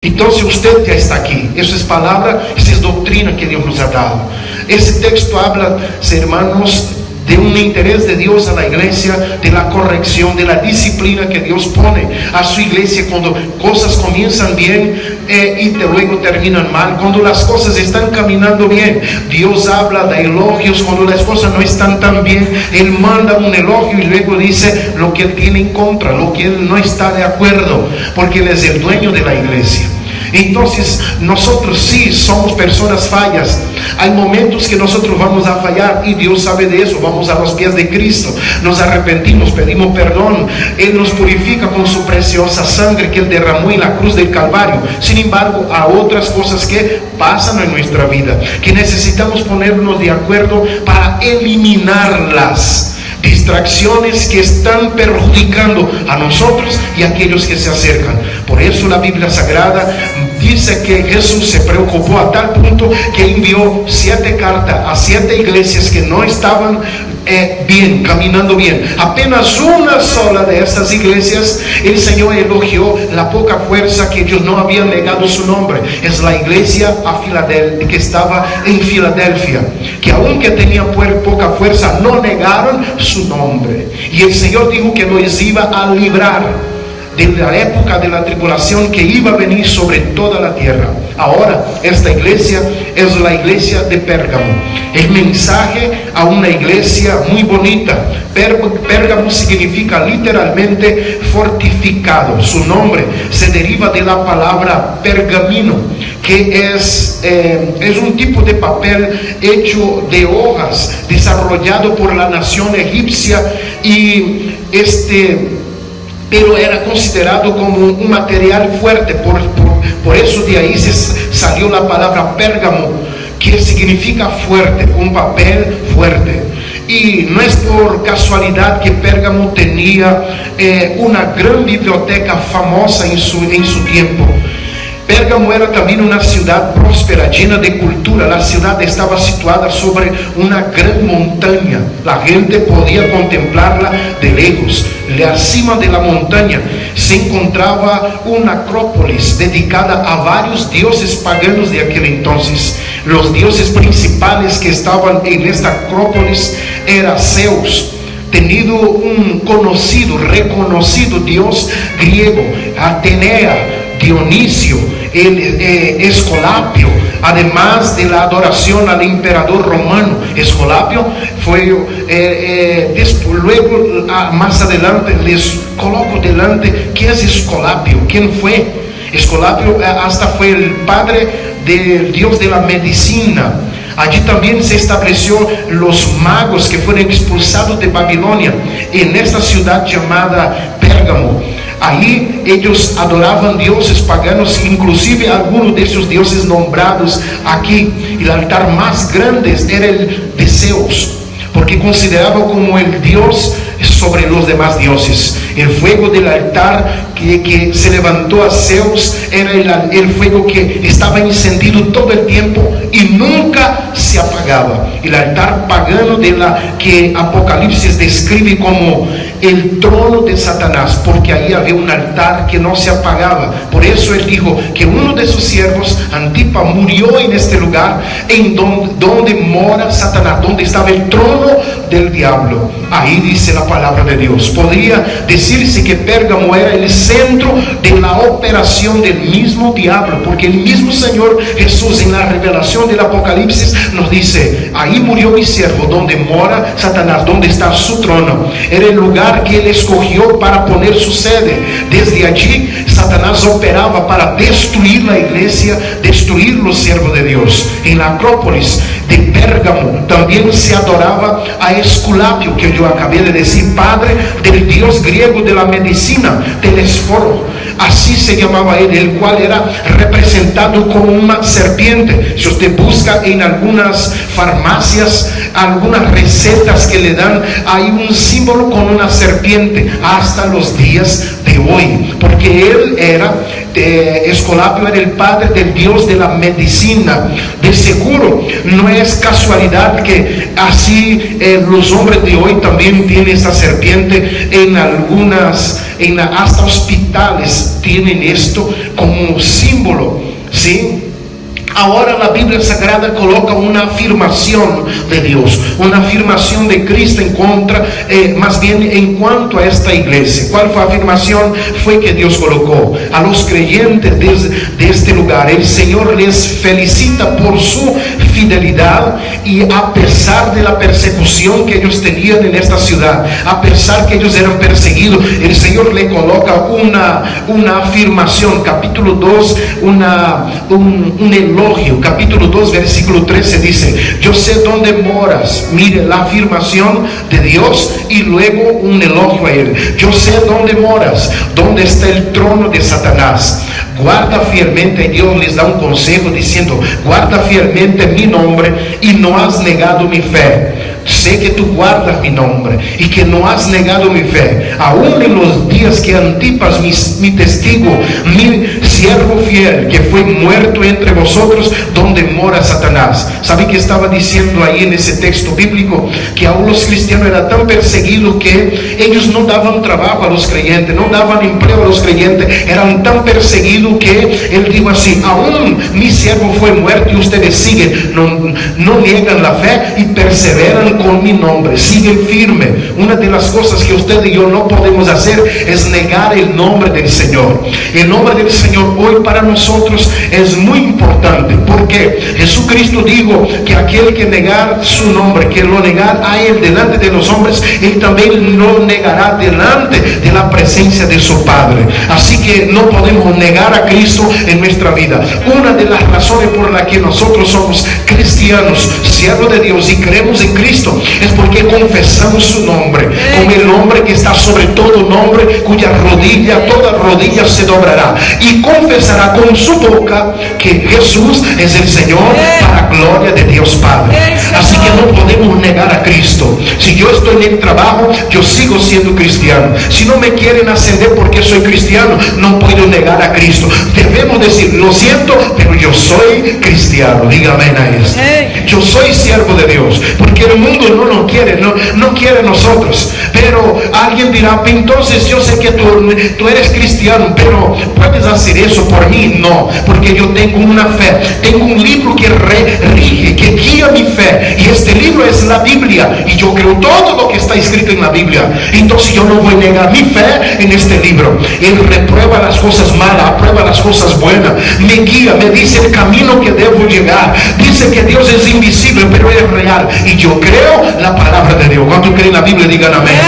Entonces usted ya está aquí. Eso es palabra, esa es doctrina que Dios nos ha dado. Ese texto habla, hermanos, de un interés de Dios a la iglesia, de la corrección, de la disciplina que Dios pone a su iglesia cuando cosas comienzan bien y luego terminan mal. Cuando las cosas están caminando bien, Dios habla de elogios. Cuando las cosas no están tan bien, Él manda un elogio y luego dice lo que Él tiene en contra, lo que Él no está de acuerdo, porque Él es el dueño de la iglesia. Entonces nosotros sí somos personas fallas. Hay momentos que nosotros vamos a fallar y Dios sabe de eso. Vamos a los pies de Cristo, nos arrepentimos, pedimos perdón. Él nos purifica con su preciosa sangre que Él derramó en la cruz del Calvario. Sin embargo, hay otras cosas que pasan en nuestra vida que necesitamos ponernos de acuerdo para eliminarlas. Distracciones que están perjudicando a nosotros y a aquellos que se acercan. Por eso la Biblia Sagrada dice que Jesús se preocupó a tal punto que envió 7 cartas a 7 iglesias que no estaban bien, caminando bien. Apenas una sola de estas iglesias el Señor elogió la poca fuerza que ellos no habían negado su nombre. Es la iglesia que estaba en Filadelfia, que aunque tenía poca fuerza, no negaron su nombre. Y el Señor dijo que los iba a librar de la época de la tribulación que iba a venir sobre toda la tierra. Ahora esta iglesia es la iglesia de Pérgamo. El mensaje a una iglesia muy bonita. Pérgamo significa literalmente fortificado. Su nombre se deriva de la palabra pergamino, que es un tipo de papel hecho de hojas, desarrollado por la nación egipcia, y pero era considerado como un material fuerte. Por eso de ahí salió la palabra Pérgamo, que significa fuerte, un papel fuerte. Y no es por casualidad que Pérgamo tenía una gran biblioteca famosa en su tiempo. Pérgamo era también una ciudad próspera, llena de cultura. La ciudad estaba situada sobre una gran montaña. La gente podía contemplarla de lejos. Encima de la montaña se encontraba una acrópolis dedicada a varios dioses paganos de aquel entonces. Los dioses principales que estaban en esta acrópolis era Zeus, tenido un reconocido dios griego, Atenea, Dionisio, Escolapio, además de la adoración al emperador romano. Escolapio fue luego más adelante les coloco delante quién es Escolapio, quién fue Escolapio. Hasta fue el padre del dios de la medicina. Allí también se estableció los magos que fueron expulsados de Babilonia en esta ciudad llamada Pérgamo. Ahí ellos adoraban dioses paganos, inclusive algunos de esos dioses nombrados aquí. El altar más grande era el de Zeus, porque consideraba como el dios sobre los demás dioses. El fuego del altar que se levantó a Zeus era el fuego que estaba encendido todo el tiempo y nunca se apagaba. El altar pagano de la que Apocalipsis describe como el trono de Satanás, porque ahí había un altar que no se apagaba. Por eso él dijo que uno de sus siervos, Antipa, murió en este lugar en donde mora Satanás, donde estaba el trono del diablo. Ahí dice la palabra de Dios. Podría decirse que Pérgamo era el centro de la operación del mismo diablo, porque el mismo Señor Jesús en la revelación del Apocalipsis nos dice: ahí murió mi siervo, donde mora Satanás, donde está su trono. Era el lugar que él escogió para poner su sede. Desde allí Satanás operaba para destruir la iglesia, destruir los siervos de Dios. En la acrópolis de Pérgamo también se adoraba a Esculapio, que yo acabé de decir, padre del dios griego de la medicina, Telesforo. Así se llamaba él, el cual era representado como una serpiente. Si usted busca en algunas farmacias, algunas recetas que le dan, hay un símbolo con una serpiente hasta los días de hoy, porque él era Esculapio era el padre del dios de la medicina. De seguro no es casualidad que así los hombres de hoy también tienen esta serpiente. Hasta hospitales tienen esto como símbolo, ¿sí? Ahora la Biblia Sagrada coloca una afirmación de Dios, una afirmación de Cristo en contra, más bien en cuanto a esta iglesia. ¿Cuál fue la afirmación? Fue que Dios colocó a los creyentes de este lugar. El Señor les felicita por su fidelidad, y a pesar de la persecución que ellos tenían en esta ciudad, a pesar que ellos eran perseguidos, el Señor le coloca una afirmación. Capítulo 2, un elogio. Capítulo 2, versículo 13 dice: yo sé dónde moras. Mire la afirmación de Dios y luego un elogio a él. Yo sé dónde moras, dónde está el trono de Satanás. Guarda fielmente, y Dios les da un consejo diciendo: guarda fielmente mi nombre y no has negado mi fe. Sé que tú guardas mi nombre y que no has negado mi fe, aún en los días que Antipas, mi testigo, mi siervo fiel, que fue muerto entre vosotros, donde mora Satanás. ¿Sabe qué estaba diciendo ahí en ese texto bíblico? Que aún los cristianos eran tan perseguidos que ellos no daban trabajo a los creyentes, no daban empleo a los creyentes, eran tan perseguidos que él dijo así: aún mi siervo fue muerto y ustedes siguen, no niegan la fe y perseveran con mi nombre, siguen firme. Una de las cosas que usted y yo no podemos hacer es negar el nombre del Señor. El nombre del Señor hoy para nosotros es muy importante, porque Jesucristo dijo que aquel que negar su nombre, que lo negar a él delante de los hombres, él también lo negará delante de la presencia de su Padre. Así que no podemos negar a Cristo en nuestra vida. Una de las razones por las que nosotros somos cristianos, siervos de Dios, y creemos en Cristo, es porque confesamos su nombre como el nombre que está sobre todo nombre, cuya toda rodilla se doblará y confesará con su boca que Jesús es el Señor, para gloria de Dios Padre. Así que no podemos negar a Cristo. Si yo estoy en el trabajo, yo sigo siendo cristiano. Si no me quieren ascender porque soy cristiano, no puedo negar a Cristo. Debemos decir: lo siento, pero yo soy cristiano. Dígame a eso. Yo soy siervo de Dios, porque el mundo no nos quiere, no quiere a nosotros. Pero alguien dirá: entonces yo sé que tú eres cristiano, pero ¿puedes hacer eso por mí? No, porque yo tengo una fe, tengo un libro que rige, que guía mi fe, y este libro es la Biblia, y yo creo todo lo que está escrito en la Biblia. Entonces yo no voy a negar mi fe en este libro. Él reprueba las cosas malas, aprueba las cosas buenas, me guía, me dice el camino que debo llegar. Dice que Dios es invisible, pero es real, y yo creo la palabra de Dios. ¿Cuántos creen la Biblia? Digan amén.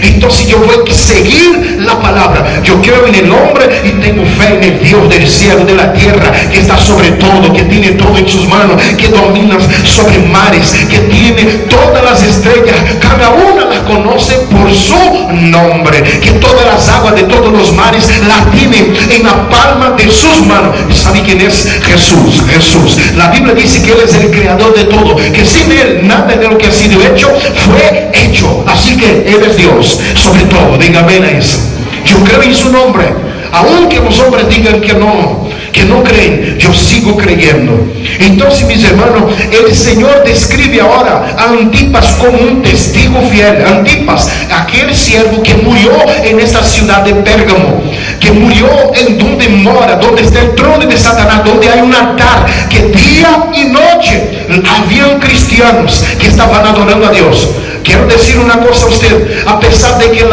Entonces yo voy a seguir la palabra. Yo creo en el hombre y tengo fe en el Dios del cielo, de la tierra, que está sobre todo, que tiene todo en sus manos, que domina sobre mares, que tiene todas las estrellas, cada una las conoce por su nombre, que todas las aguas de todos los mares las tiene en la palma de sus manos. ¿Sabe quién es? Jesús. La Biblia dice que Él es el creador de todo, que sin Él nada de lo que ha sido hecho fue hecho. Así que Él es Dios sobre todo. Dígame a eso. Yo creo en su nombre, aunque los hombres digan que no creen, yo sigo creyendo. Entonces, mis hermanos, el Señor describe ahora a Antipas como un testigo fiel. Antipas, aquel siervo que murió en esta ciudad de Pérgamo, que murió en donde mora, donde está el trono de Satanás, donde hay un altar, que día y noche habían cristianos que estaban adorando a Dios. Quiero decir una cosa a usted: a pesar de que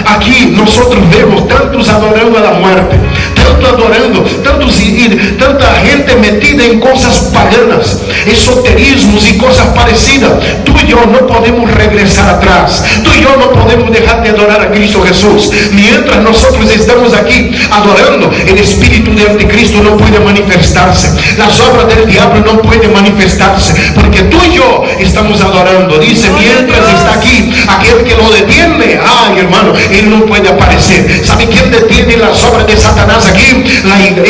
aquí nosotros vemos tantos adorando a la muerte, tanta gente metida en cosas paganas, esoterismos y cosas parecidas, tú y yo no podemos regresar atrás. Tú y yo no podemos dejar de adorar a Cristo Jesús. Mientras nosotros estamos aquí adorando, el espíritu de anticristo no puede manifestarse, las obras del diablo no pueden manifestarse, porque tú y yo estamos adorando. Dice: mientras está aquí aquel que lo detiene, ay hermano, él no puede aparecer. ¿Sabe quién detiene las obras de Satanás aquí,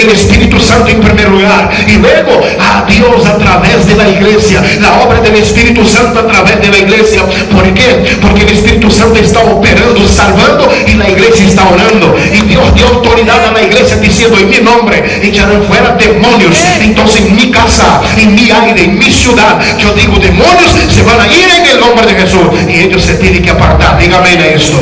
el Espíritu Santo en primer lugar, y luego a Dios a través de la iglesia, la obra del Espíritu Santo a través de la iglesia. ¿Por qué? Porque el Espíritu Santo está operando, salvando, y la iglesia está orando, y Dios dio autoridad a la iglesia diciendo: en mi nombre echarán fuera demonios. Entonces en mi casa, en mi aire, en mi ciudad, yo digo, demonios se van a ir en el nombre de Jesús, y ellos se tienen que apartar. Dígame a esto.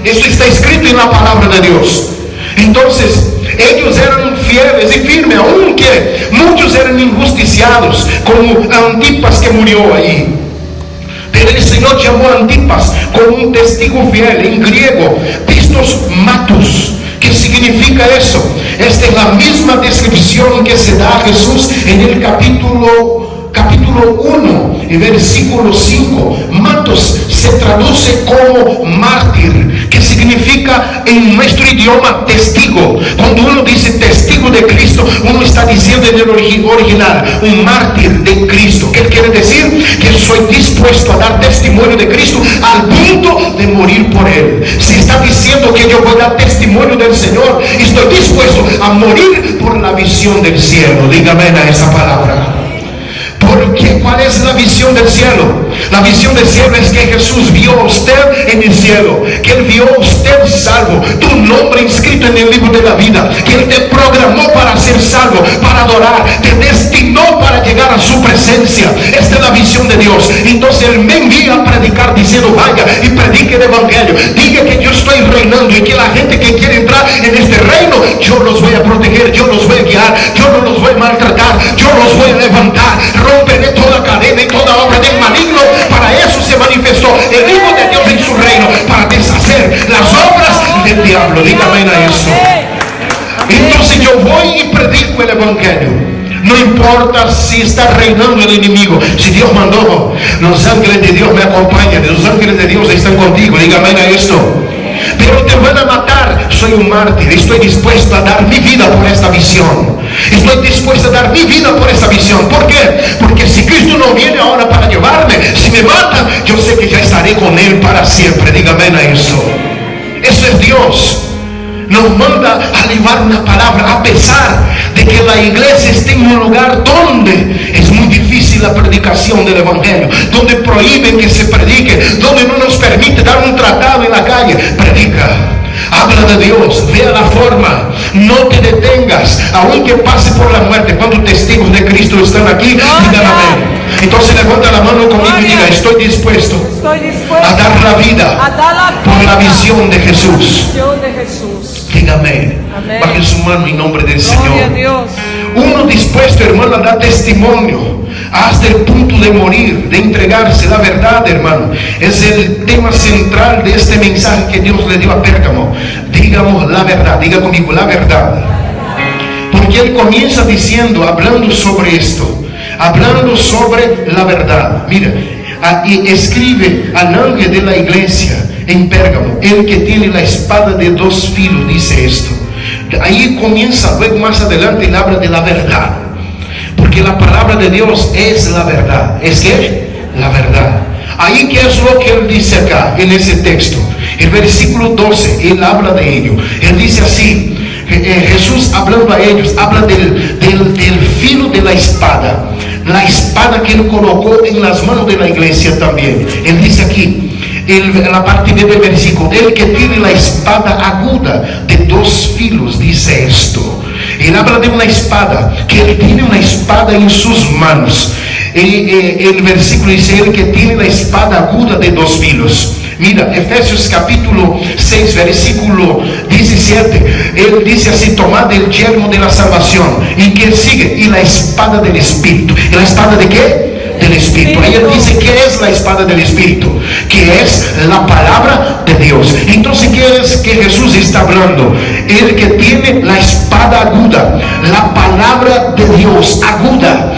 Eso está escrito en la palabra de Dios. Entonces ellos eran fieles y firmes, aunque muchos eran injusticiados, como Antipas, que murió ahí. Pero el Señor llamó a Antipas como un testigo fiel, en griego, pistos matus. ¿Qué significa eso? Esta es la misma descripción que se da a Jesús en el capítulo 1, y versículo 5. Matos se traduce como mártir, que significa en nuestro idioma testigo. Cuando uno dice testigo de Cristo, uno está diciendo en el original un mártir de Cristo. ¿Qué quiere decir? Que soy dispuesto a dar testimonio de Cristo al punto de morir por Él. Si está diciendo que yo voy a dar testimonio del Señor, estoy dispuesto a morir por la visión del cielo. Dígame a esa palabra. Porque ¿cuál es la visión del cielo? La visión del cielo es que Jesús vio a usted en el cielo, que Él vio a usted salvo, tu nombre inscrito en el libro de la vida, que Él te programó para ser salvo, para adorar, te destinó para llegar a su presencia. Esta es la visión de Dios. Entonces Él me envía a predicar diciendo: vaya y predique el evangelio, diga que yo estoy reinando, y que la gente que quiere entrar en este reino, yo los voy a proteger, yo los voy a guiar, yo no los voy a maltratar, yo los voy a levantar. Romperé toda cadena y toda obra del maligno. Para eso se manifestó el Hijo de Dios en su reino, para deshacer las obras del diablo. Dígame a eso. Entonces yo voy y predico el evangelio. No importa si está reinando el enemigo. Si Dios mandó, los ángeles de Dios me acompañan, los ángeles de Dios están contigo. Dígame a esto. Pero te van a matar, soy un mártir, estoy dispuesto a dar mi vida por esta visión. Estoy dispuesto a dar mi vida por esta visión. ¿Por qué? Porque si Cristo no viene ahora para llevarme, si me matan, yo sé que ya estaré con Él para siempre. Dígame a eso. Eso es Dios. Nos manda a llevar una palabra, a pesar de que la iglesia esté en un lugar donde es muy difícil la predicación del evangelio, donde prohíben que se predique, donde no nos permite dar un tratado en la calle. Predica, habla de Dios, vea la forma, no te detengas, aunque pase por la muerte. Cuando testigos de Cristo están aquí, digan amén. Entonces levanta la mano conmigo y diga: estoy dispuesto a dar la vida por la visión de Jesús. Dígame, baje su mano en nombre del Señor. Uno dispuesto, hermano, a dar testimonio hasta el punto de morir, de entregarse. La verdad, hermano, es el tema central de este mensaje que Dios le dio a Pérgamo. Digamos la verdad, diga conmigo la verdad. Porque Él comienza diciendo, hablando sobre esto, hablando sobre la verdad. Mira, y escribe al ángel de la iglesia en Pérgamo, el que tiene la espada de dos filos, dice esto. Ahí comienza, luego más adelante él habla de la verdad, porque la palabra de Dios es la verdad. ¿Es qué? La verdad. Ahí, ¿qué es lo que él dice acá en ese texto? El versículo 12, él habla de ello. Él dice así, Jesús hablando a ellos, habla del filo de la espada que Él colocó en las manos de la iglesia también. Él dice aquí, en la parte del versículo, el que tiene la espada aguda de dos filos, dice esto. Él habla de una espada, que Él tiene una espada en sus manos. El versículo dice, el que tiene la espada aguda de dos filos. Mira, Efesios capítulo 6, versículo 17. Él dice así: tomad el yelmo de la salvación. ¿Y qué sigue? Y la espada del Espíritu. ¿Y la espada de qué? Del Espíritu. Ahí él dice, ¿qué es la espada del Espíritu? Que es la palabra de Dios. Entonces, ¿qué es que Jesús está hablando? El que tiene la espada aguda, la palabra de Dios aguda.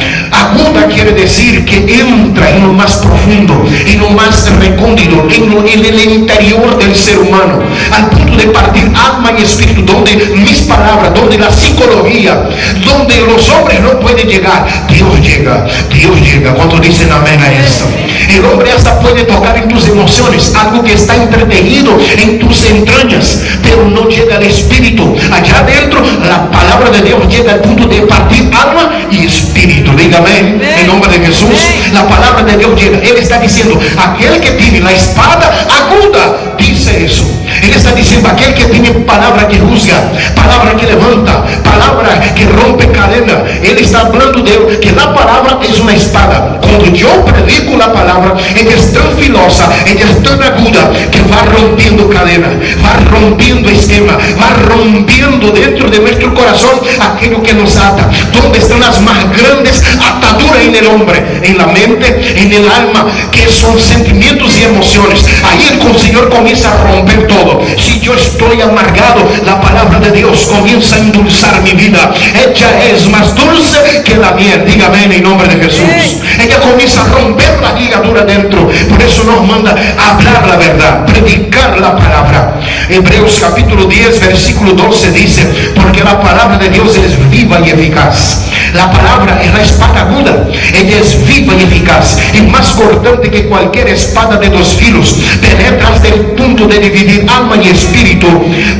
Aguda quiere decir que entra en lo más profundo, en lo más recóndito, en el interior del ser humano, al punto de partir alma y espíritu, donde mis palabras, donde la psicología, donde los hombres no pueden llegar. Dios llega, Dios llega. ¿Cuántos dicen amén a eso? El hombre hasta puede tocar en tus emociones, algo que está entretejido en tus entrañas, pero no llega al espíritu. Allá adentro, la palabra de Dios llega al punto de partir alma y espíritu. Dígame, en nombre de Jesús, la palabra de Dios llega. Él está diciendo, aquel que tiene la espada aguda, dice eso. Él está diciendo, aquel que tiene palabra que juzga, palabra que levanta, palabra que rompe cadena. Él está hablando de que la palabra es una espada. Cuando yo predico la palabra, ella es tan filosa, ella es tan aguda, que va rompiendo cadena, va rompiendo esquema, va rompiendo dentro de nuestro corazón aquello que nos ata. ¿Dónde están las más grandes ataduras en el hombre? En la mente, en el alma, que son sentimientos y emociones. Ahí el Señor comienza a romper todo. Si yo estoy amargado, la palabra de Dios comienza a endulzar mi vida. Ella es más dulce que la miel. Dígame en el nombre de Jesús. Ella comienza a romper la ligadura dentro. Por eso nos manda a hablar la verdad, predicar la palabra. Hebreos capítulo 10 versículo 12 dice, porque la palabra de Dios es viva y eficaz. La palabra es la espada aguda. Ella es viva y eficaz, y más cortante que cualquier espada de dos filos. Penetra hasta el punto de dividir alma y espíritu,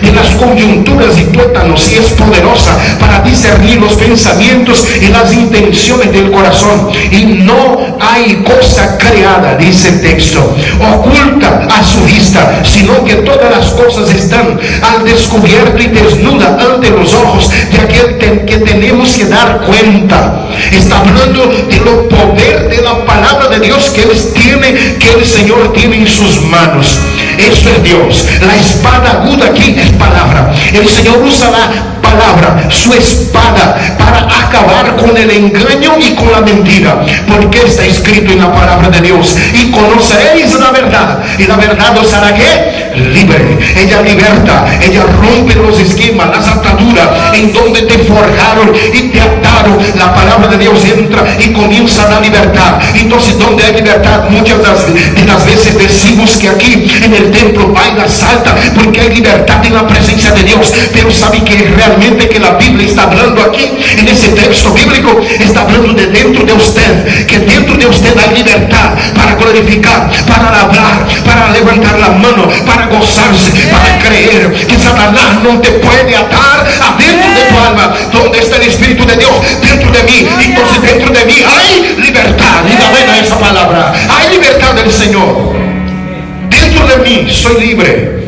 de las coyunturas y tuétanos, y es poderosa para discernir los pensamientos y las intenciones del corazón. Y no hay cosa creada, dice el texto, oculta a su vista, sino que todas las cosas están al descubierto y desnuda ante los ojos de aquel que tenemos que dar cuenta. Está hablando de lo poder de la palabra de Dios que el Señor tiene en sus manos. Eso es Dios. La espada aguda aquí es palabra. El Señor usa la palabra, su espada, para acabar con el engaño y con la mentira, porque está escrito en la palabra de Dios: y conoceréis la verdad, y la verdad os hará ¿qué? Libre. Ella liberta, ella rompe los esquemas, las ataduras en donde te forjaron y te ataron. La palabra de Dios entra y comienza la libertad. Entonces, donde hay libertad, muchas de las veces decimos que aquí en el templo baila, salta, porque hay libertad en la presencia de Dios. Pero sabe que realmente que la Biblia está hablando aquí, en ese texto bíblico, está hablando de dentro de usted, que dentro de usted hay libertad para glorificar, para hablar, para levantar la mano, para gozarse, para creer que Satanás no te puede atar adentro de tu alma. Donde está el Espíritu de Dios, dentro de mí, entonces dentro de mí hay libertad. Dígame a esa palabra, hay libertad del Señor. Dentro de mí soy libre.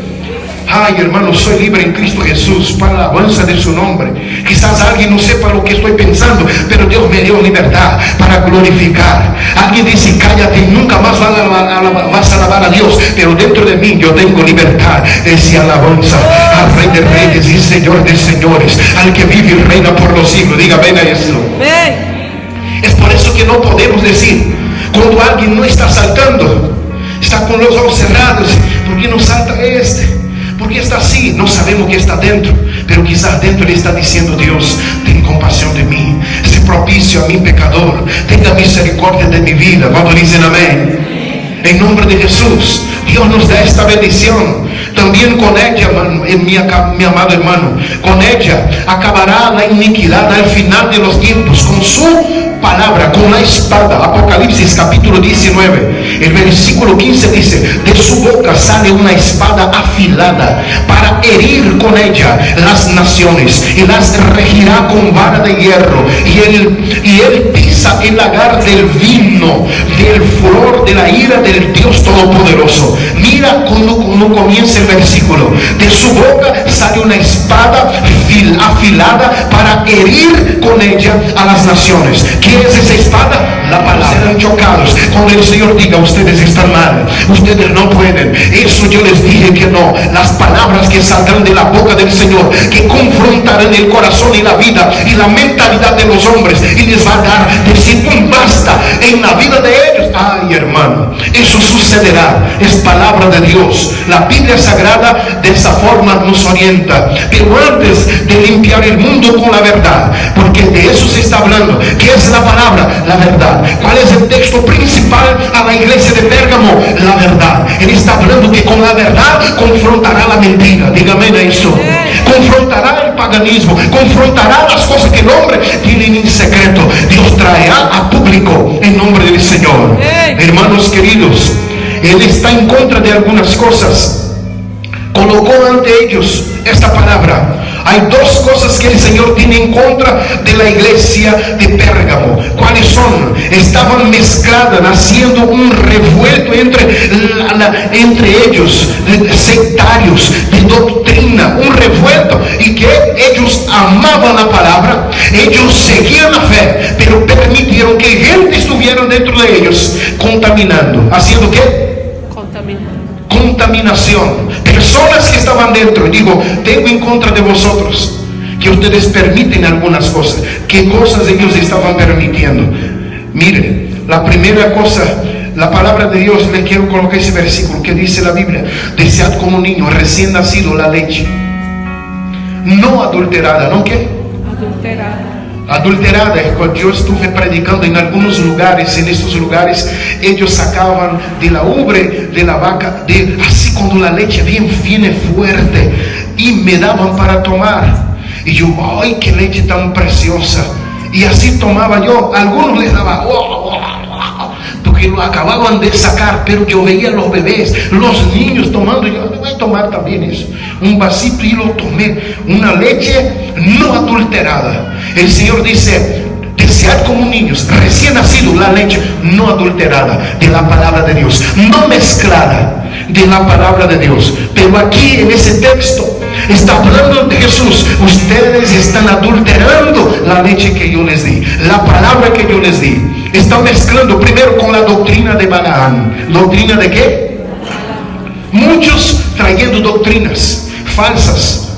Ay, hermano, soy libre en Cristo Jesús, para la alabanza de su nombre. Quizás alguien no sepa lo que estoy pensando, pero Dios me dio libertad para glorificar. Alguien dice: cállate, nunca más vas a alabar a Dios. Pero dentro de mí yo tengo libertad de decir alabanza al Rey de Reyes y Señor de Señores, al que vive y reina por los siglos. Diga, ven a eso. Es por eso que no podemos decir, cuando alguien no está saltando, está con los ojos cerrados: ¿por qué no salta este? ¿Por qué está así? No sabemos que está dentro, pero quizás dentro le está diciendo: Dios, ten compasión de mí, sé propicio a mi pecador, tenga misericordia de mi vida. Cuando dicen amén, en nombre de Jesús, Dios nos da esta bendición. También con ella, mi amado hermano, con ella acabará la iniquidad al final de los tiempos, con su palabra, con la espada. Apocalipsis capítulo 19, el versículo 15 dice: de su boca sale una espada afilada para herir con ella las naciones, y las regirá con vara de hierro, y él pisa el lagar del vino, del furor de la ira del Dios Todopoderoso. Mira cómo comienza el versículo: de su boca sale una espada afilada para herir con ella a las naciones. ¿Qué es esa espada? La palabra. Serán chocados cuando el Señor diga: ustedes están mal, ustedes no pueden. Eso yo les dije que no. Las palabras que saldrán de la boca del Señor, que confrontarán el corazón y la vida y la mentalidad de los hombres, y les va a dar decir un basta en la vida de ellos. Ay, hermano, eso sucederá. Es palabra de Dios. La Biblia Sagrada de esa forma nos orienta. Pero antes de limpiar el mundo con la verdad, porque de eso se está hablando? ¿Qué es la palabra? La verdad. ¿Cuál es el texto principal a la iglesia de Pérgamo? La verdad. Él está hablando que con la verdad confrontará la mentira. Dígame eso. Confrontará el paganismo, confrontará las cosas que el hombre tiene en secreto. Dios traerá a público en nombre del Señor. Hermanos queridos, Él está en contra de algunas cosas. Colocó ante ellos esta palabra. Hay dos cosas que el Señor tiene en contra de la iglesia de Pérgamo. ¿Cuáles son? Estaban mezcladas, haciendo un revuelto entre ellos, sectarios, de doctrina, un revuelto. Y que ellos amaban la palabra, ellos seguían la fe, pero permitieron que gente estuviera dentro de ellos, contaminando. ¿Haciendo qué? Contaminación. Personas que estaban dentro. Digo, tengo en contra de vosotros que ustedes permiten algunas cosas. ¿Qué cosas ellos estaban permitiendo? Miren, la primera cosa, la palabra de Dios, le quiero colocar ese versículo que dice la Biblia: desead como un niño recién nacido la leche no adulterada. ¿No qué? Adulterada. Yo estuve predicando en algunos lugares. En estos lugares ellos sacaban de la ubre de la vaca, así cuando la leche bien fina y fuerte, y me daban para tomar. Y yo, ¡ay, qué leche tan preciosa! Y así tomaba yo. Algunos les daba porque lo acababan de sacar, pero yo veía a los bebés, los niños tomando. Yo voy a tomar también eso, un vasito, y lo tomé. Una leche no adulterada. El Señor dice: desead como niños recién nacidos la leche no adulterada de la palabra de Dios, no mezclada, de la palabra de Dios. Pero aquí en ese texto está hablando de Jesús. Ustedes están adulterando la leche que yo les di, la palabra que yo les di. Están mezclando primero con la doctrina de Balaam. ¿Doctrina de qué? Muchos trayendo doctrinas falsas.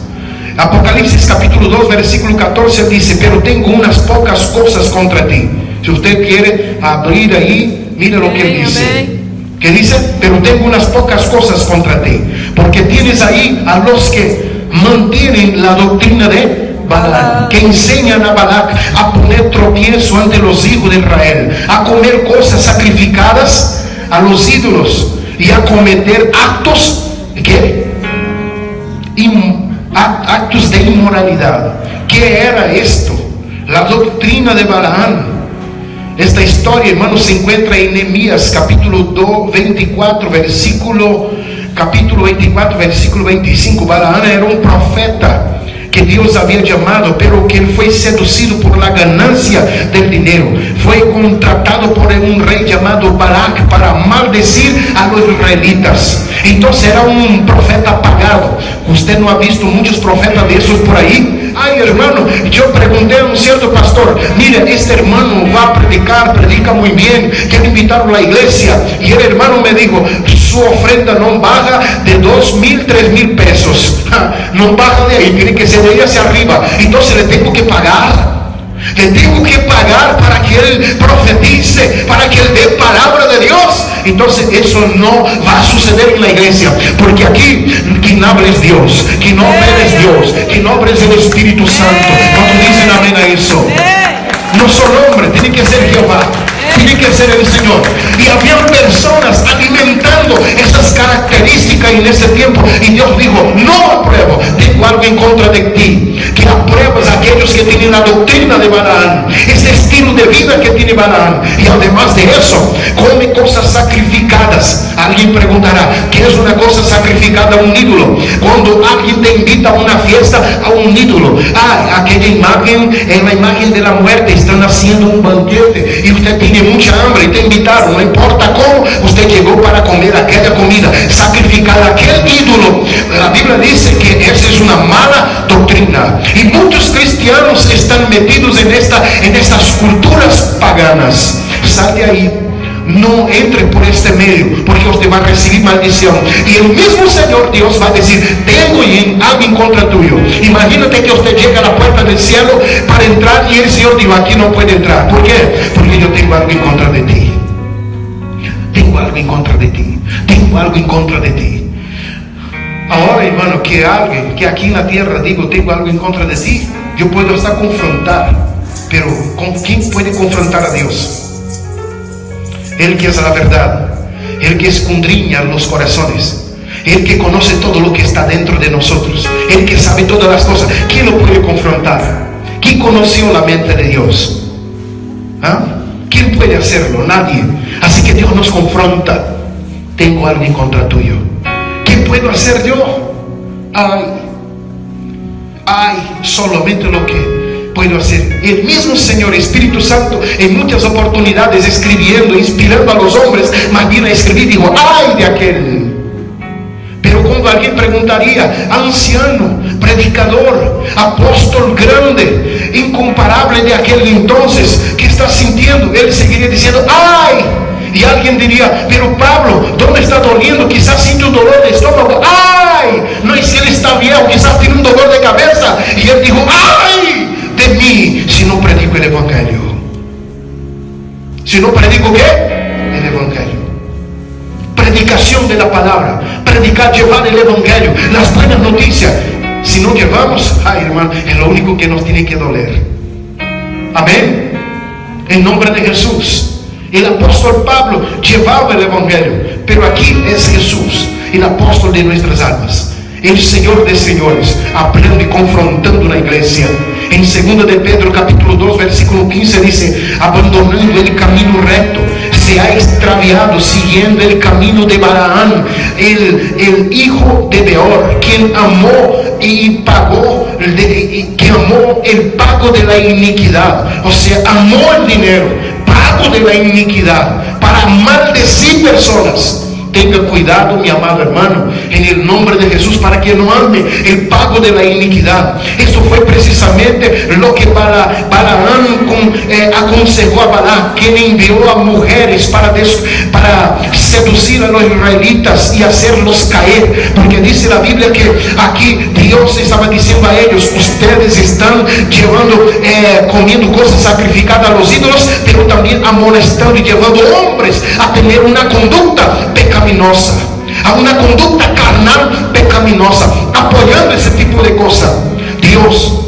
Apocalipsis capítulo 2 versículo 14 dice: pero tengo unas pocas cosas contra ti. Si usted quiere abrir ahí, mire lo que él dice. Que dice: pero tengo unas pocas cosas contra ti, porque tienes ahí a los que mantienen la doctrina de Balac, que enseñan a Balac a poner tropiezo ante los hijos de Israel, a comer cosas sacrificadas a los ídolos y a cometer actos ¿qué? Actos de inmoralidad. ¿Qué era esto? La doctrina de Balaam. Esta historia, hermanos, se encuentra en Nehemías capítulo 24 versículo 25. Balaam era un profeta que Dios había llamado, pero que él fue seducido por la ganancia del dinero. Fue contratado por un rey llamado Balac para maldecir a los israelitas. Entonces era un profeta pagado. Usted no ha visto muchos profetas de esos por ahí. Ay, hermano, yo pregunté a un cierto pastor: mire, este hermano va a predica muy bien, quiero invitarlo a la iglesia. Y el hermano me dijo: su ofrenda no baja de 2,000, 3,000 pesos. No baja de ahí, tiene que ser de ahí hacia arriba. Entonces le tengo que pagar. Le tengo que pagar para que él profetice, para que él dé palabra de Dios. Entonces eso no va a suceder en la iglesia, porque aquí quien habla es Dios, quien obra es Dios, quien obra es el Espíritu Santo. ¿Cuántos dicen amén a eso? No son hombres, tiene que ser Jehová, tiene que ser el Señor. Y había personas alimentando esas características en ese tiempo, y Dios dijo: no apruebo, tengo algo en contra de ti, que apruebas a aquellos que tienen la doctrina de Balaam, ese estilo de vida que tiene Balaam. Y además de eso, come cosas sacrificadas. Alguien preguntará: ¿qué es una cosa sacrificada a un ídolo? Cuando alguien te invita a una fiesta a un ídolo, aquella imagen es la imagen de la muerte. Están haciendo un banquete y usted tiene mucha hambre y te invitaron. No importa cómo, usted llegó para comer aquella comida, sacrificar a aquel ídolo. La Biblia dice que esa es una mala doctrina, y muchos cristianos están metidos en estas culturas paganas. Sal de ahí, no entre por este medio, porque usted va a recibir maldición. Y el mismo Señor Dios va a decir: tengo algo en contra tuyo. Imagínate que usted llega a la puerta del cielo para entrar, y el Señor dijo: aquí no puede entrar. ¿Por qué? Porque yo tengo algo en contra de ti. Tengo algo en contra de ti. Tengo algo en contra de ti. Ahora, hermano, que alguien que aquí en la tierra digo: tengo algo en contra de ti, yo puedo hasta confrontar, pero ¿Con quién puede confrontar a Dios? Él que es la verdad, Él que escudriña los corazones, Él que conoce todo lo que está dentro de nosotros, Él que sabe todas las cosas. ¿Quién lo puede confrontar? ¿Quién conoció la mente de Dios? ¿Ah? ¿Quién puede hacerlo? Nadie. Así que Dios nos confronta. Tengo algo en contra tuyo. ¿Qué puedo hacer yo? Solamente lo que puedo hacer. El mismo Señor Espíritu Santo en muchas oportunidades escribiendo, inspirando a los hombres, más bien a escribir, dijo: ay de aquel. Pero cuando alguien preguntaría, anciano, predicador, apóstol grande, incomparable de aquel entonces, ¿qué estás sintiendo? Él seguiría diciendo: ay. Y alguien diría: pero Pablo, ¿dónde está doliendo? Quizás siente un dolor de estómago. ¡Ay! No, y si él está viejo, quizás tiene un dolor de cabeza. Y él dijo: ¡ay de mí si no predico el Evangelio! Si no predico, ¿qué? El Evangelio. Predicación de la palabra. Predicar, llevar el Evangelio, las buenas noticias. Si no llevamos, ay hermano, es lo único que nos tiene que doler. Amén. En nombre de Jesús. El apóstol Pablo llevaba el Evangelio, pero aquí es Jesús, el apóstol de nuestras almas, el Señor de señores, hablando y confrontando la iglesia. En 2 de Pedro capítulo 2 versículo 15 dice: abandonando el camino recto, se ha extraviado siguiendo el camino de Balaam, el hijo de Beor, quien amó y pagó, que amó el pago de la iniquidad. O sea, amó el dinero, pago de la iniquidad, para maldecir personas. Tenga cuidado, mi amado hermano, en el nombre de Jesús, para que no ame el pago de la iniquidad. Eso fue precisamente lo que Balaam aconsejó a Balac, quien envió a mujeres para seducir a los israelitas y hacerlos caer. Porque dice la Biblia que aquí Dios estaba diciendo a ellos: ustedes están comiendo cosas sacrificadas a los ídolos, pero también amonestando y llevando hombres a tener una conducta pecaminosa, a una conducta carnal pecaminosa, apoyando ese tipo de cosas. Dios,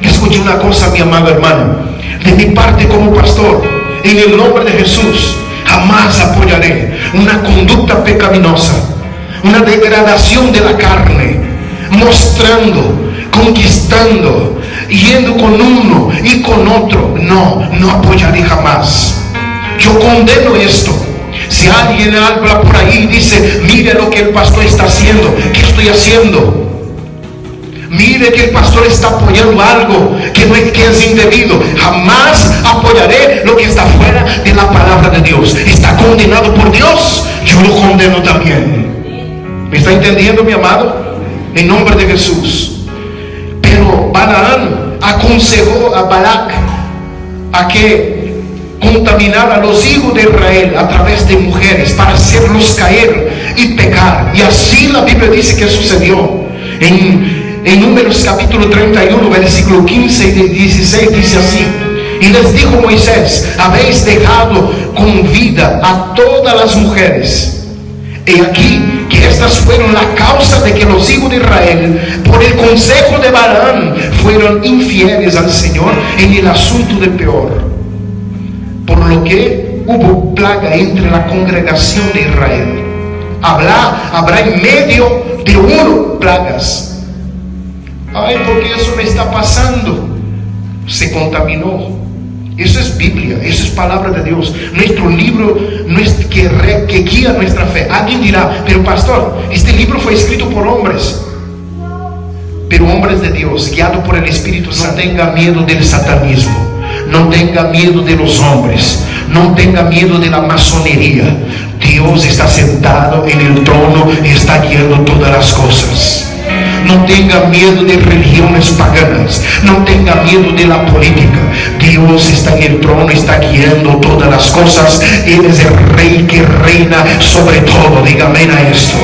escuche una cosa, mi amado hermano, de mi parte como pastor, en el nombre de Jesús, jamás apoyaré una conducta pecaminosa, una degradación de la carne, mostrando, conquistando, yendo con uno y con otro. No apoyaré jamás. Yo condeno esto. Si alguien habla por ahí y dice: mire lo que el pastor está haciendo, ¿qué estoy haciendo? Mire que el pastor está apoyando algo que es indebido. Jamás apoyaré lo que está fuera de la palabra de Dios. Está condenado por Dios, yo lo condeno también. ¿Me está entendiendo, mi amado? En nombre de Jesús. Pero Balaam aconsejó a Balac a que contaminara a los hijos de Israel a través de mujeres para hacerlos caer y pecar. Y así la Biblia dice que sucedió. En Números capítulo 31 versículo 15 y 16 dice así: y les dijo Moisés: habéis dejado con vida a todas las mujeres. He aquí que estas fueron la causa de que los hijos de Israel, por el consejo de Balaam, fueron infieles al Señor en el asunto de Peor. Por lo que hubo plaga entre la congregación de Israel. Habrá en medio de uno plagas. Ay, porque eso me está pasando. Se contaminó. Eso es Biblia, eso es palabra de Dios. Nuestro libro que guía nuestra fe. Alguien dirá: pero pastor, este libro fue escrito por hombres. Pero hombres de Dios, guiados por el Espíritu Santo. No tenga miedo del satanismo. No tenga miedo de los hombres. No tenga miedo de la masonería. Dios está sentado en el trono y está guiando todas las cosas. No tenga miedo de religiones paganas. No tenga miedo de la política. Dios está en el trono y está guiando todas las cosas. Él es el rey que reina sobre todo. Diga amén a esto.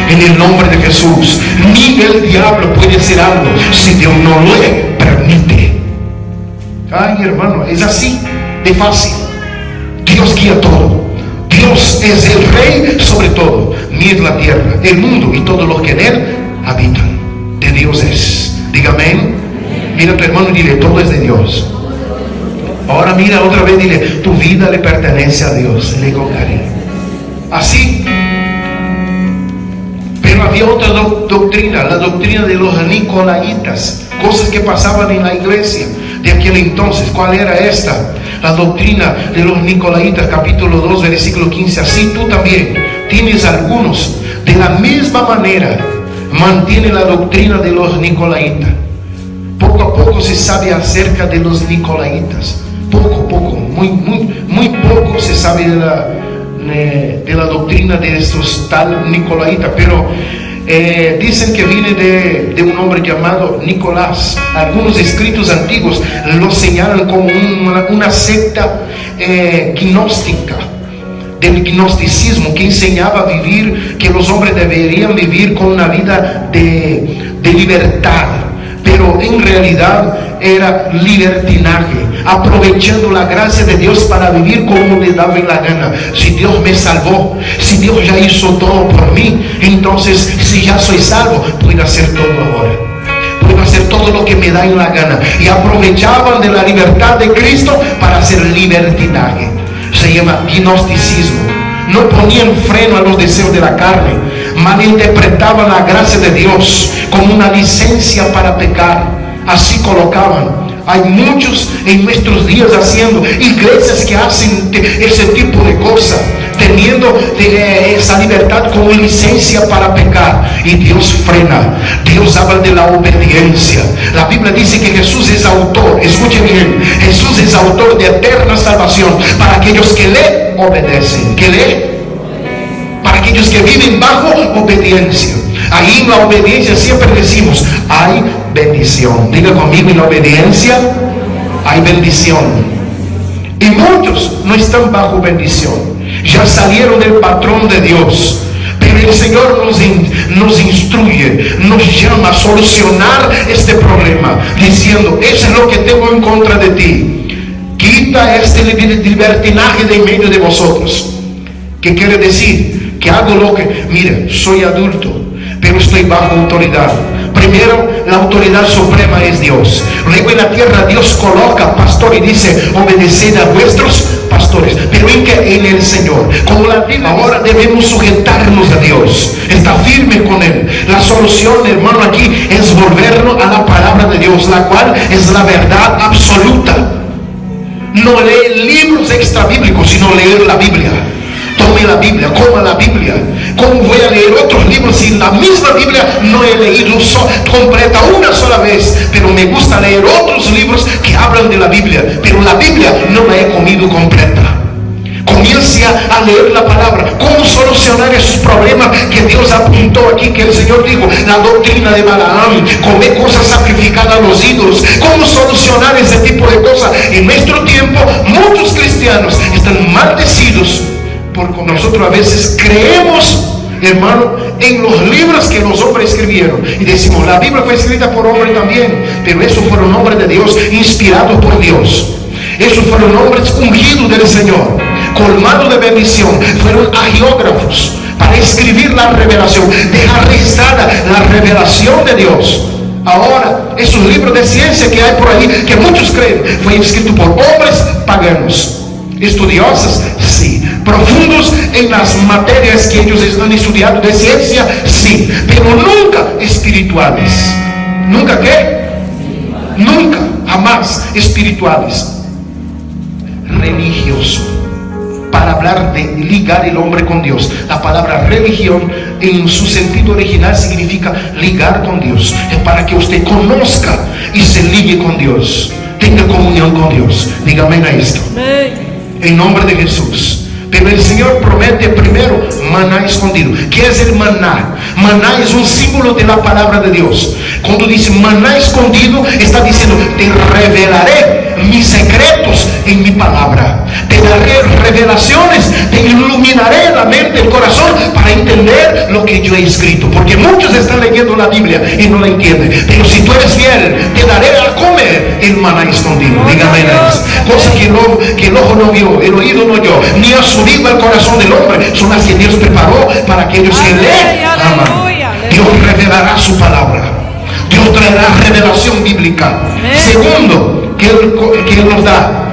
En el nombre de Jesús. Ni el diablo puede hacer algo si Dios no lo permite. Ay, hermano, es así de fácil. Dios guía todo. Dios es el rey sobre todo. Ni es la tierra, el mundo y todo lo que en él habitan. De Dios es. Diga amén. Mira a tu hermano y dile: todo es de Dios. Ahora mira otra vez, dile, tu vida le pertenece a Dios. Le con cariño. Así. Pero había otra doctrina, la doctrina de los nicolaitas, cosas que pasaban en la iglesia de aquel entonces. ¿Cuál era esta? La doctrina de los nicolaitas, capítulo 2, versículo 15. Así tú también tienes algunos, de la misma manera, mantiene la doctrina de los nicolaitas. Poco a poco se sabe acerca de los nicolaitas. Poco, muy poco se sabe de la doctrina de estos tal nicolaitas, pero dicen que viene de un hombre llamado Nicolás. Algunos escritos antiguos lo señalan como una secta gnóstica, del gnosticismo, que enseñaba a vivir, que los hombres deberían vivir con una vida de libertad, pero en realidad era libertinaje, aprovechando la gracia de Dios para vivir como le daba la gana. Si Dios me salvó, si Dios ya hizo todo por mí, entonces si ya soy salvo, puedo hacer todo ahora, puedo hacer todo lo que me da en la gana. Y aprovechaban de la libertad de Cristo para hacer libertinaje. Se llama gnosticismo. No ponían freno a los deseos de la carne, malinterpretaban la gracia de Dios como una licencia para pecar. Así colocaban. Hay muchos en nuestros días haciendo iglesias que hacen ese tipo de cosas, teniendo esa libertad como licencia para pecar. Y Dios frena. Dios habla de la obediencia. La Biblia dice que Jesús es autor, escuche bien, Jesús es autor de eterna salvación para aquellos que le obedecen, para aquellos que viven bajo obediencia. Ahí en la obediencia siempre decimos, hay bendición. Diga conmigo, en la obediencia hay bendición. Y muchos no están bajo bendición, ya salieron del patrón de Dios. Pero el Señor nos instruye, nos llama a solucionar este problema, diciendo, eso es lo que tengo en contra de ti. Quita este libertinaje de en medio de vosotros. ¿Qué quiere decir? Que hago lo que, mire, soy adulto, pero estoy bajo autoridad. Primero, la autoridad suprema es Dios. Luego en la tierra Dios coloca pastor y dice, obedeced a vuestros pastores. Pero en el Señor, como la Biblia, ahora debemos sujetarnos a Dios, estar firme con Él. La solución, hermano, aquí es volvernos a la palabra de Dios, la cual es la verdad absoluta. No leer libros extrabíblicos, sino leer la Biblia. Tome la Biblia, coma la Biblia. ¿Cómo voy a leer otros libros si la misma Biblia no he leído completa una sola vez? Pero me gusta leer otros libros que hablan de la Biblia, pero la Biblia no la he comido completa. Comience a leer la palabra. ¿Cómo solucionar esos problemas que Dios apuntó aquí? Que el Señor dijo, la doctrina de Balaam, comer cosas sacrificadas a los ídolos. ¿Cómo solucionar ese tipo de cosas? En nuestro tiempo, muchos cristianos están maldecidos porque nosotros a veces creemos, hermano, en los libros que los hombres escribieron y decimos, la Biblia fue escrita por hombres también, pero esos fueron hombres de Dios, inspirados por Dios. Esos fueron hombres ungidos del Señor, colmados de bendición, fueron agiógrafos para escribir la revelación, dejar registrada la revelación de Dios. Ahora, esos libros de ciencia que hay por ahí, que muchos creen, fue escrito por hombres paganos, estudiosos, sí, profundos en las materias que ellos están estudiando de ciencia, sí, pero nunca espirituales. ¿Nunca qué? Nunca, jamás espirituales. Religioso, para hablar de ligar el hombre con Dios. La palabra religión en su sentido original significa ligar con Dios. Es para que usted conozca y se ligue con Dios, tenga comunión con Dios. Dígame a esto. En nombre de Jesús. Pero el Señor promete primero maná escondido. ¿Qué es el maná? Maná es un símbolo de la palabra de Dios. Cuando dice maná escondido, está diciendo, te revelaré mis secretos en mi palabra. Te daré revelaciones, te iluminaré la mente, el corazón, para entender lo que yo he escrito. Porque muchos están leyendo la Biblia y no la entienden. Pero si tú eres fiel, te daré a comer el maná escondido. Dígame eso. Cosa que el ojo no vio, el oído no oyó, ni ha subido al corazón del hombre, son las que Dios preparó para aquellos que le aman. Dios revelará su palabra. Dios traerá revelación bíblica. Segundo, que Él nos da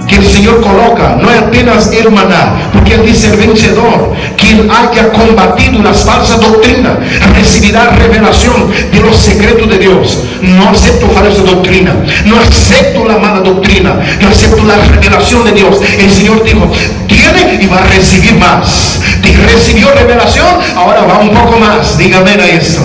que el Señor coloca, no es apenas el maná, porque Él dice: el vencedor, quien haya combatido las falsas doctrinas, recibirá revelación de los secretos de Dios. No acepto falsa doctrina, no acepto la mala doctrina, yo acepto la revelación de Dios. El Señor dijo: tiene y va a recibir más. Recibió revelación, ahora va un poco más. Dígame a eso.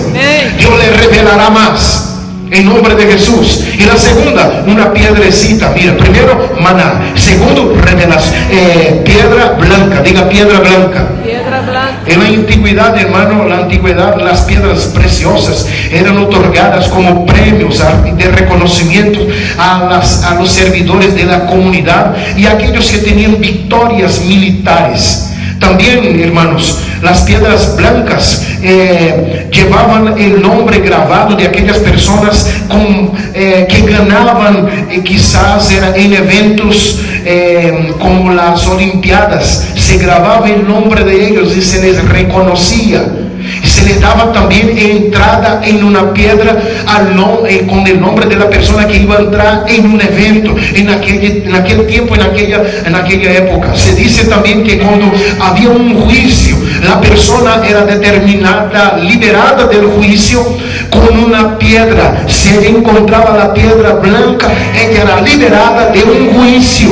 Dios le revelará más en nombre de Jesús. Y la segunda, una piedrecita. Mira, primero maná, segundo revelación, piedra blanca. Diga piedra blanca. Piedra blanca. En la antigüedad, hermano, la antigüedad, las piedras preciosas eran otorgadas como premios de reconocimiento a los servidores de la comunidad y a aquellos que tenían victorias militares. También, hermanos, las piedras blancas llevaban el nombre grabado de aquellas personas que ganaban, quizás era en eventos como las Olimpiadas. Se grababa el nombre de ellos y se les reconocía. Se les daba también entrada en una piedra con el nombre de la persona que iba a entrar en un evento en aquel tiempo, en aquella época. Se dice también que cuando había un juicio, la persona era determinada, liberada del juicio con una piedra. Si ella encontraba la piedra blanca, ella era liberada de un juicio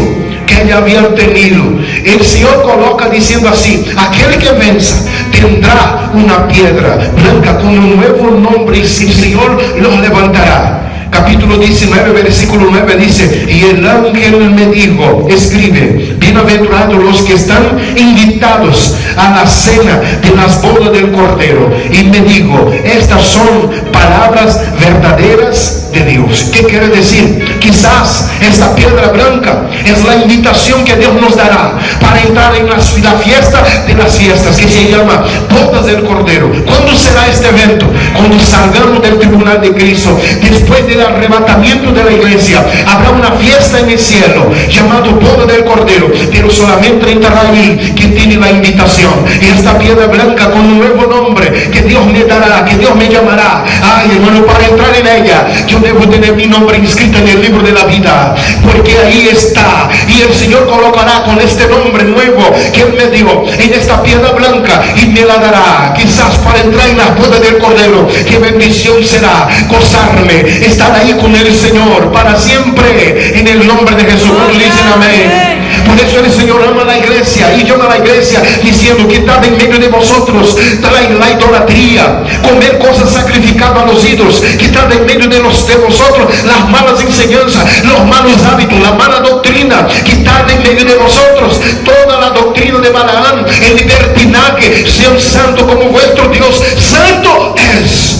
que ella había tenido. El Señor coloca diciendo así: aquel que venza tendrá una piedra blanca con un nuevo nombre, y el Señor los levantará. Capítulo 19, versículo 9 dice: y el ángel me dijo: escribe, bienaventurados los que están invitados a la cena de las bodas del Cordero. Y me dijo: estas son palabras verdaderas de Dios. ¿Qué quiere decir? Quizás esta piedra blanca es la invitación que Dios nos dará para entrar en la fiesta de las fiestas, que se llama bodas del Cordero. ¿Cuándo será este evento? Cuando salgamos del tribunal de Cristo, después del arrebatamiento de la iglesia, habrá una fiesta en el cielo llamado boda del Cordero, pero solamente entrará ahí quien tiene la invitación. Y esta piedra blanca con un nuevo nombre que Dios me dará, que Dios me llamará. Ay, hermano, para entrar en ella yo debo tener mi nombre inscrito en el libro de la vida, porque ahí está. Y el Señor colocará con este nombre nuevo que Él me dio en esta piedra blanca y me la dará. Quizás para entrar en la boda del Cordero, qué bendición será gozarme, estar ahí con el Señor para siempre, en el nombre de Jesús. Cuando dicen amén. Por eso el Señor ama a la iglesia y llama a la iglesia diciendo: quitar en medio de vosotros la idolatría, comer cosas sacrificadas a los ídolos, quitar en medio de vosotros las malas enseñanzas, los malos hábitos, la mala doctrina, quitar en medio de vosotros toda la doctrina de Balaam, el libertinaje. Sean santos como vuestro Dios santo es.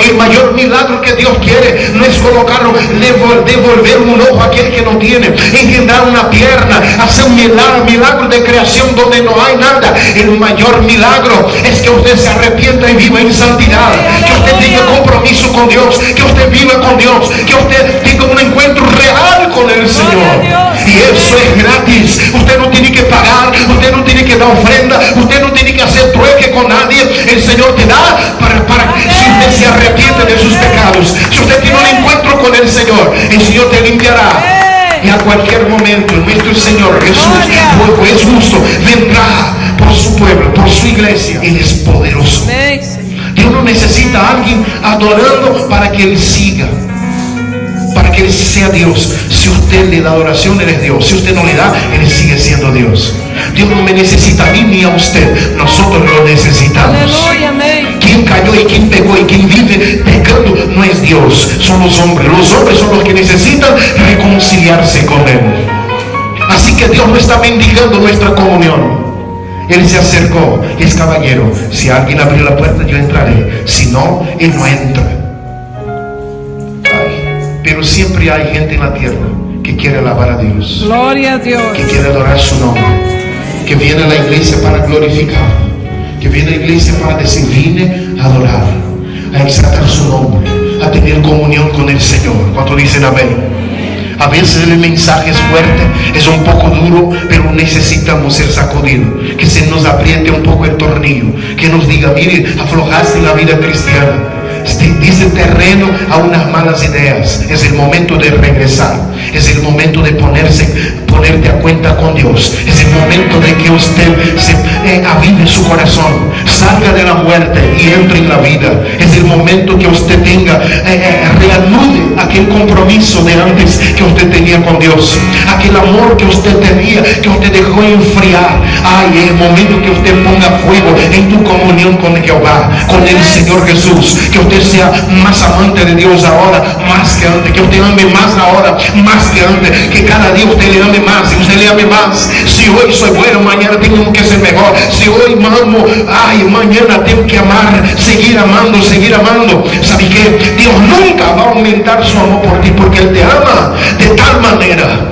El mayor milagro que Dios quiere no es colocarlo, devolver un ojo a aquel que no tiene, engendrar una pierna, hacer un milagro de creación donde no hay nada. El mayor milagro es que usted se arrepienta y viva en santidad, que usted tenga compromiso con Dios, que usted viva con Dios, que usted tenga un encuentro real con el Señor. Y eso es gratis. Usted no tiene que pagar, usted no tiene que dar ofrenda, usted no tiene que hacer trueque con nadie. El Señor te da para si usted se arrepiente de sus pecados, si usted tiene un encuentro con el Señor te limpiará. Y a cualquier momento nuestro Señor Jesús, es justo, vendrá por su pueblo, por su iglesia. Él es poderoso. Dios no necesita a alguien adorando para que Él siga, para que Él sea Dios. Si usted le da adoración, Él es Dios. Si usted no le da, Él sigue siendo Dios. Dios no me necesita a mí ni a usted, nosotros lo necesitamos. Aleluya, amén. Quien cayó y quien pecó y quien vive pecando no es Dios, son los hombres. Los hombres son los que necesitan reconciliarse con Él. Así que Dios no está mendigando nuestra comunión. Él se acercó y es caballero. Si alguien abrió la puerta, yo entraré. Si no, Él no entra. Pero siempre hay gente en la tierra que quiere alabar a Dios, Gloria a Dios, que quiere adorar su nombre, que viene a la iglesia para glorificar, que viene a la iglesia para decir: vine a adorar, a exaltar su nombre, a tener comunión con el Señor. ¿Cuánto dicen amén? A veces el mensaje es fuerte, es un poco duro, pero necesitamos ser sacudidos, que se nos apriete un poco el tornillo, que nos diga: mire, aflojaste en la vida cristiana, dice terreno a unas malas ideas. Es el momento de regresar, es el momento de poner ponerse a cuenta con Dios. Es el momento de que usted se avive su corazón, salga de la muerte y entre en la vida. Es el momento que usted tenga, reanude aquel compromiso de antes que usted tenía con Dios, aquel amor que usted tenía, que usted dejó enfriar. Ay, es el momento que usted ponga fuego en tu comunión con Jehová, con el Señor Jesús, que usted sea más amante de Dios ahora, más que antes, que usted ame más ahora, más que antes, que cada día usted le ame más, y usted le ame más. Si hoy soy bueno, mañana tengo que ser mejor. Si hoy amo, ay, mañana tengo que amar, seguir amando, seguir amando. ¿Sabe qué? Dios nunca va a aumentar su amor por ti, porque Él te ama de tal manera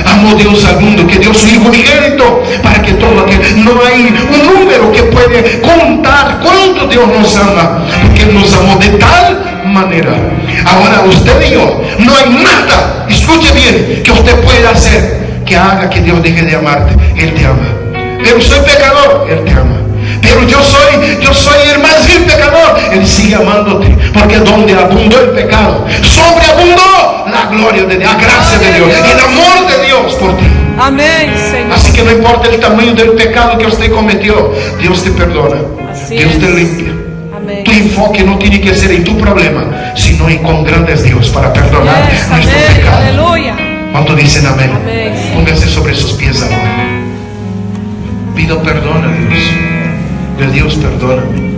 amó Dios al mundo, que dio su Hijo unigénito, para que todo aquel, no hay un número que puede contar cuánto Dios nos ama, porque Él nos amó de tal manera. Ahora usted y yo, no hay nada, escuche bien, que usted pueda hacer que haga que Dios deje de amarte. Él te ama. Pero soy pecador, Él te ama. Pero yo soy el más vil pecador, Él sigue amándote, porque donde abundó el pecado, sobreabundó la gloria de Dios, la gracia de Dios, el amor de Dios por ti. Amén, Señor. Así que no importa el tamaño del pecado que usted cometió, Dios te perdona, Así Dios es. te limpia. Amén. Tu enfoque no tiene que ser en tu problema, sino en cuán grande es Dios para perdonar Yes, nuestro amén. pecado. Aleluya. ¿Cuánto dicen amén? Amén. Póngase sobre sus pies ahora. Pido perdón a Dios. De Dios, perdóname.